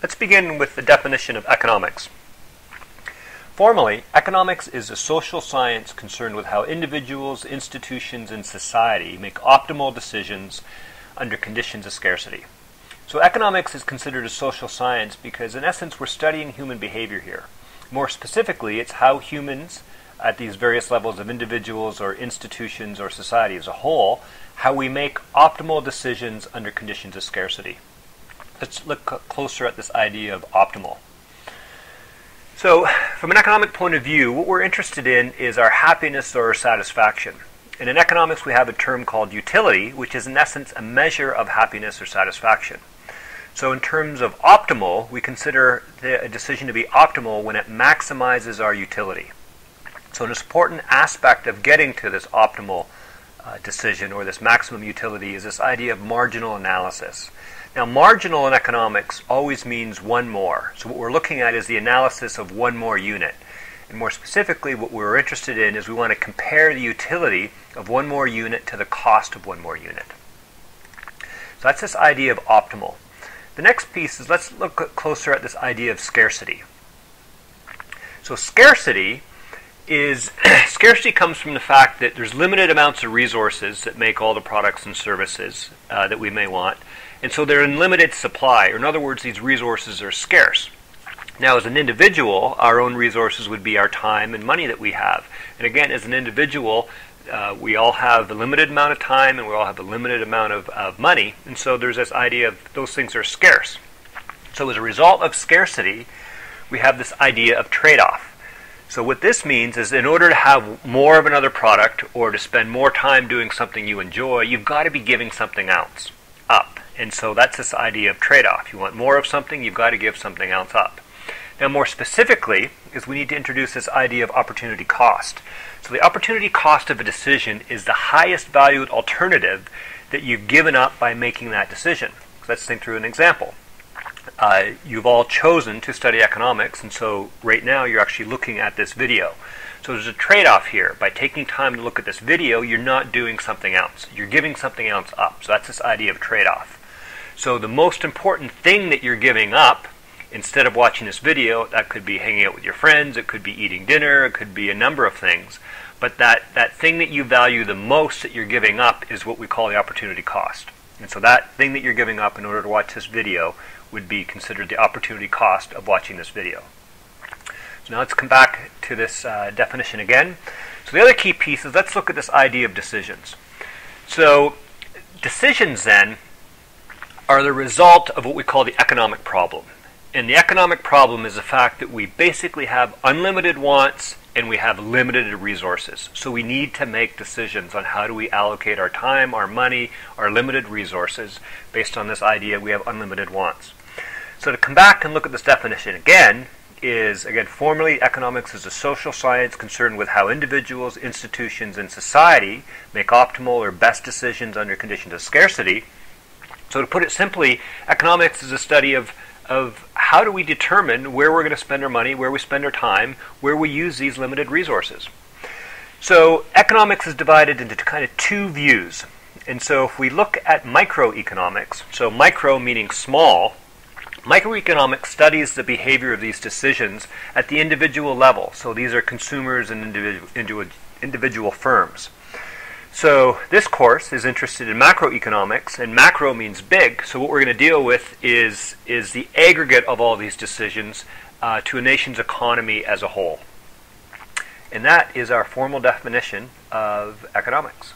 Let's begin with the definition of economics. Formally, economics is a social science concerned with how individuals, institutions, and society make optimal decisions under conditions of scarcity. So economics is considered a social science because in essence we're studying human behavior here. More specifically, it's how humans at these various levels of individuals or institutions or society as a whole, how we make optimal decisions under conditions of scarcity. Let's look closer at this idea of optimal. So, from an economic point of view, what we're interested in is our happiness or satisfaction. And in economics we have a term called utility, which is in essence a measure of happiness or satisfaction. So in terms of optimal, we consider a decision to be optimal when it maximizes our utility. So an important aspect of getting to this optimal decision or this maximum utility is this idea of marginal analysis. Now, marginal in economics always means one more. So what we're looking at is the analysis of one more unit. And more specifically, what we're interested in is we want to compare the utility of one more unit to the cost of one more unit. So that's this idea of optimal. The next piece is let's look closer at this idea of scarcity. So scarcity comes from the fact that there's limited amounts of resources that make all the products and services that we may want. And so they're in limited supply, or in other words, these resources are scarce. Now, as an individual, our own resources would be our time and money that we have. And again, as an individual, we all have a limited amount of time and we all have a limited amount of money. And so there's this idea of those things are scarce. So as a result of scarcity, we have this idea of trade-off. So what this means is in order to have more of another product or to spend more time doing something you enjoy, you've got to be giving something else up. And so that's this idea of trade-off. You want more of something, you've got to give something else up. Now more specifically is we need to introduce this idea of opportunity cost. So the opportunity cost of a decision is the highest valued alternative that you've given up by making that decision. So let's think through an example. You've all chosen to study economics, and so right now you're actually looking at this video. So there's a trade-off here. By taking time to look at this video, you're not doing something else. You're giving something else up. So that's this idea of trade-off. So the most important thing that you're giving up, instead of watching this video, that could be hanging out with your friends, it could be eating dinner, it could be a number of things. But that thing that you value the most that you're giving up is what we call the opportunity cost. And so that thing that you're giving up in order to watch this video would be considered the opportunity cost of watching this video. So now let's come back to this definition again. So the other key piece is let's look at this idea of decisions. So decisions then are the result of what we call the economic problem. And the economic problem is the fact that we basically have unlimited wants and we have limited resources. So we need to make decisions on how do we allocate our time, our money, our limited resources based on this idea we have unlimited wants. So to come back and look at this definition again, formally economics is a social science concerned with how individuals, institutions, and society make optimal or best decisions under conditions of scarcity. So to put it simply, economics is a study of how do we determine where we're going to spend our money, where we spend our time, where we use these limited resources. So economics is divided into kind of two views. And so if we look at microeconomics, so micro meaning small, microeconomics studies the behavior of these decisions at the individual level. So these are consumers and individual firms. So this course is interested in macroeconomics, and macro means big. So what we're going to deal with is the aggregate of all these decisions to a nation's economy as a whole. And that is our formal definition of economics.